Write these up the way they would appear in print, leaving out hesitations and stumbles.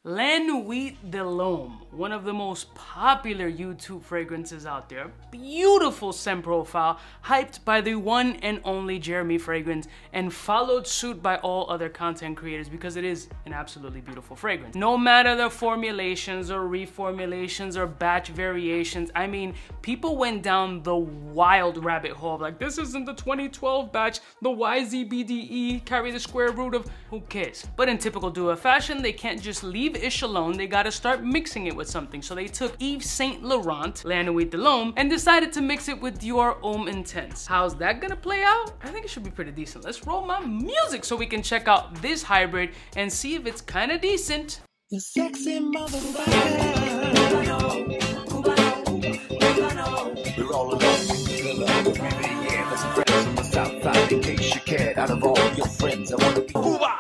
La Nuit de l'Homme, one of the most popular YouTube fragrances out there. Beautiful scent profile, hyped by the one and only Jeremy Fragrance, and followed suit by all other content creators because it is an absolutely beautiful fragrance. No matter the formulations or reformulations or batch variations, I mean, people went down the wild rabbit hole like, this isn't the 2012 batch, the YZBDE carry the square root of, who cares? But in typical Dior fashion, they can't just leave ish alone, they gotta start mixing it with something. So they took Yves Saint Laurent, La Nuit de l'Homme, and decided to mix it with Dior Homme Intense. How's that gonna play out? I think it should be pretty decent. Let's roll my music so we can check out this hybrid and see if it's kinda decent. You sexy mother. We're all alone in the pillow. Yeah, there's some friends on the south side. In case you cared, out of all your friends, I wanna be Cuba.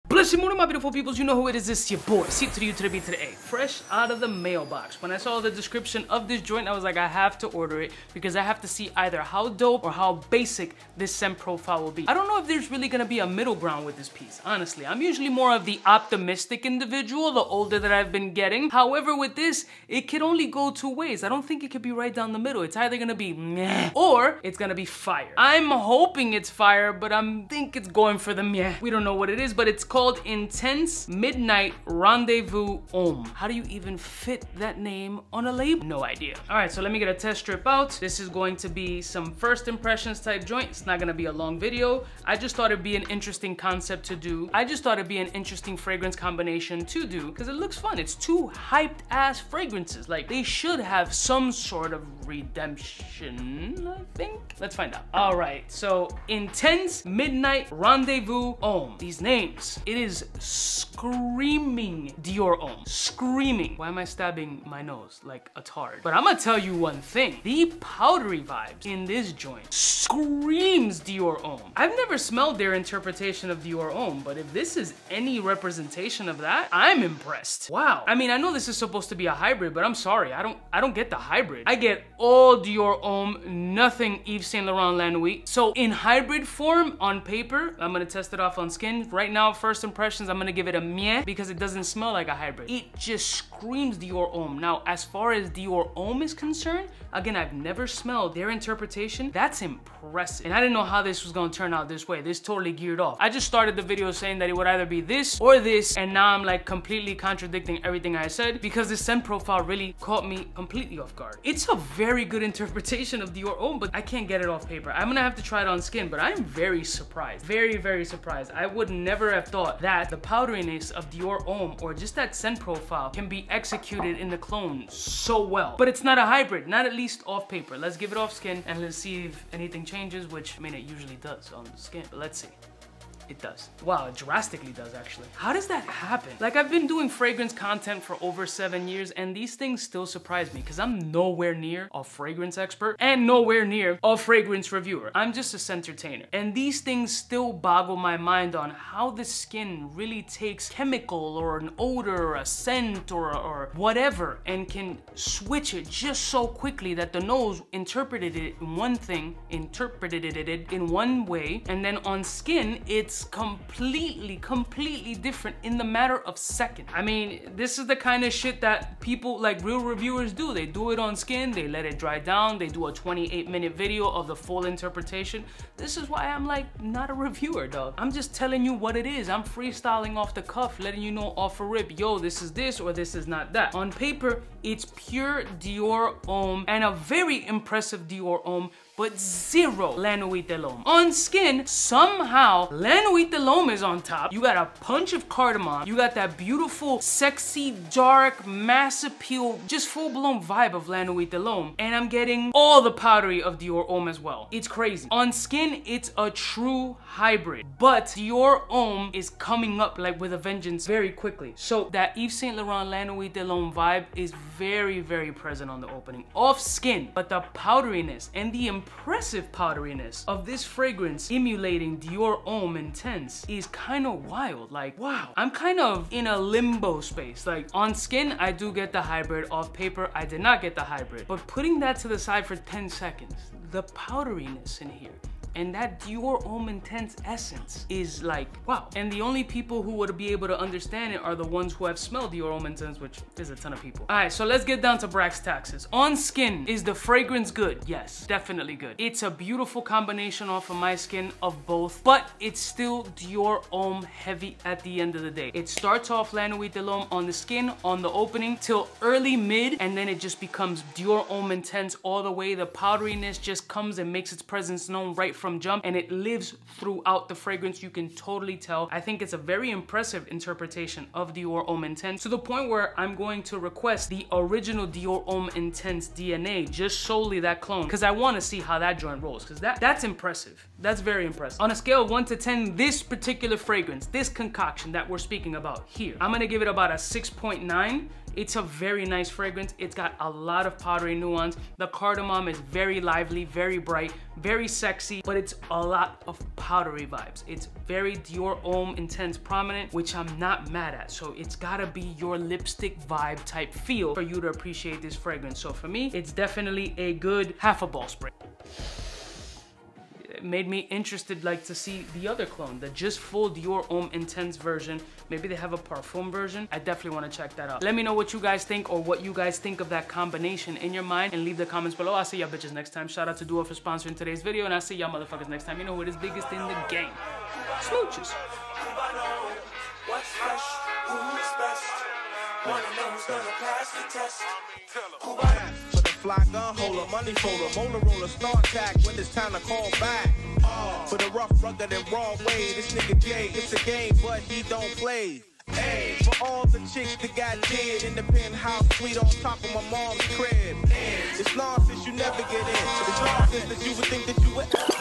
Bless morning, my beautiful peoples. You know who it is. It's your boy, C to the U to the B to the A, fresh out of the mailbox. When I saw the description of this joint, I was like, I have to order it because I have to see either how dope or how basic this scent profile will be. I don't know if there's really gonna be a middle ground with this piece, honestly. I'm usually more of the optimistic individual, the older that I've been getting. However, with this, it could only go two ways. I don't think it could be right down the middle. It's either gonna be meh or it's gonna be fire. I'm hoping it's fire, but I think it's going for the meh. We don't know what it is, but it's called Intense Midnight Rendezvous Homme. How do you even fit that name on a label? No idea. All right, so let me get a test strip out. This is going to be some first impressions type joint. It's not gonna be a long video. I just thought it'd be an interesting concept to do. I just thought it'd be an interesting fragrance combination to do because it looks fun. It's two hyped ass fragrances. Like, they should have some sort of redemption, I think. Let's find out. All right, so Intense Midnight Rendezvous Homme. These names, it is screaming Dior Homme. Screaming. Why am I stabbing my nose like a tard? But I'm gonna tell you one thing. The powdery vibes in this joint screams Dior Homme. I've never smelled their interpretation of Dior Homme, but if this is any representation of that, I'm impressed. Wow. I mean, I know this is supposed to be a hybrid, but I'm sorry. I don't get the hybrid. I get all Dior Homme, nothing Yves Saint Laurent La Nuit. So in hybrid form, on paper, I'm gonna test it off on skin. Right now, first impressions, I'm gonna give it a meh because it doesn't smell like a hybrid. It just screams Dior Homme. Now, as far as Dior Homme is concerned, again, I've never smelled their interpretation. That's impressive. And I didn't know how this was gonna turn out this way. This totally geared off. I just started the video saying that it would either be this or this, and now I'm like completely contradicting everything I said because this scent profile really caught me completely off guard. It's a very good interpretation of Dior Homme, but I can't get it off paper. I'm gonna have to try it on skin, but I'm very surprised. Very, very surprised. I would never have thought that the powderiness of Dior Homme or just that scent profile can be executed in the clone so well. But it's not a hybrid, not at least off paper. Let's give it off skin and let's see if anything changes, which I mean, it usually does on the skin, but let's see. It does. Wow, it drastically does actually. How does that happen? Like, I've been doing fragrance content for over 7 years and these things still surprise me because I'm nowhere near a fragrance expert and nowhere near a fragrance reviewer. I'm just a scent-entertainer. And these things still boggle my mind on how the skin really takes chemical or an odor or a scent or whatever and can switch it just so quickly that the nose interpreted it in one thing, interpreted it in one way, and then on skin, it's completely different in the matter of seconds. I mean, this is the kind of shit that people, like real reviewers, do. They do it on skin, they let it dry down, they do a 28-minute video of the full interpretation. This is why I'm like not a reviewer, dog. I'm just telling you what it is. I'm freestyling off the cuff, letting you know off a rip, yo, this is this or this is not that. On paper, it's pure Dior Homme and a very impressive Dior Homme, but zero La Nuit de l'Homme. On skin, somehow, La Nuit de l'Homme is on top. You got a punch of cardamom. You got that beautiful, sexy, dark, mass appeal, just full-blown vibe of La Nuit de l'Homme. And I'm getting all the powdery of Dior Homme as well. It's crazy. On skin, it's a true hybrid. But Dior Homme is coming up like with a vengeance very quickly. So that Yves Saint Laurent La Nuit de l'Homme vibe is very, very present on the opening. Off skin, but the powderiness and the impressive powderiness of this fragrance emulating Dior Homme Intense is kind of wild. Like, wow, I'm kind of in a limbo space. Like, on skin, I do get the hybrid. Off paper, I did not get the hybrid. But putting that to the side for 10 seconds, the powderiness in here And that Dior Homme Intense essence is like, wow. And the only people who would be able to understand it are the ones who have smelled Dior Homme Intense, which is a ton of people. All right, so let's get down to brass taxes. On skin, is the fragrance good? Yes, definitely good. It's a beautiful combination off of my skin of both, but it's still Dior Homme heavy at the end of the day. It starts off La Nuit de l'Homme on the skin, on the opening, till early mid, and then it just becomes Dior Homme Intense all the way. The powderiness just comes and makes its presence known right from jump, and it lives throughout the fragrance. You can totally tell. I think it's a very impressive interpretation of Dior Homme Intense, to the point where I'm going to request the original Dior Homme Intense DNA, just solely that clone, because I want to see how that joint rolls, because that's impressive. That's very impressive. On a scale of 1 to 10, this particular fragrance, this concoction that we're speaking about here, I'm gonna give it about a 6.9. It's a very nice fragrance. It's got a lot of powdery nuance. The cardamom is very lively, very bright, very sexy, but it's a lot of powdery vibes. It's very Dior Homme Intense prominent, which I'm not mad at. So it's gotta be your lipstick vibe type feel for you to appreciate this fragrance. So for me, it's definitely a good half a ball spray. It made me interested like to see the other clone, the just full Dior Homme Intense version. Maybe they have a parfum version. I definitely want to check that out. Let me know what you guys think, or what you guys think of that combination in your mind, and leave the comments below. I'll see y'all bitches next time. Shout out to Dior for sponsoring today's video, and I'll see y'all motherfuckers next time. You know who is biggest in the game. Smooches. What's fresh? Who's best? One of them's gonna pass the test. For the fly gun holder, money folder, molar roller, start tag when it's time to call back. For the rough, rugged, and raw way, this nigga Jay, it's a game, but he don't play. Hey, for all the chicks that got dead in the penthouse suite on top of my mom's crib. It's nonsense you never get in. It's nonsense that you would think that you would ever